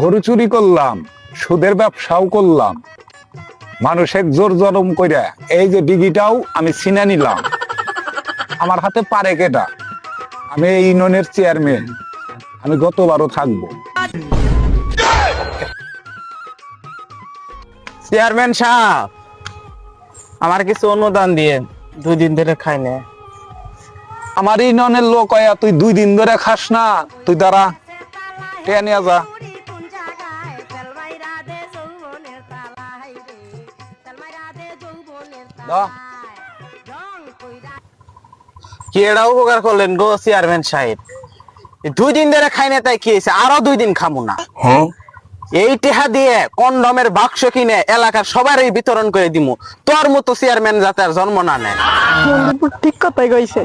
গরু চুরি করলাম, সুদের ব্যবসাও করলাম, মানুষের জোর জরম কইরা এই যে ডিগিটাও আমি ছিনা নিলাম। আমার হাতে পারে কেটা? আমি এই ইউনিয়নের চেয়ারম্যান, আমি গতবারও থাকবো। চেয়ারম্যান সাহেব, আমার কিছু অনুদান দিয়ে 2 দিন ধরে খাই না। আমার ইউনিয়নের লোক আয়া তুই 2 দিন ধরে খাস না, তুই দাঁড়া, টেয়া নিয়ে যা। দাও। কি এটা উপকার করলেন গো চেয়ারম্যান সাহেব? 2 দিন ধরে খাই না, তাই কি হয়েছে? আরো 2 দিন খামু না। এই টেহা দিয়ে কন্ডমের বাক্স কিনে এলাকার সবারই বিতরণ করে দিমু। তোর মতো চেয়ারম্যান যাতে আর জন্ম না নেয়। ঠিক কথাই কইছে।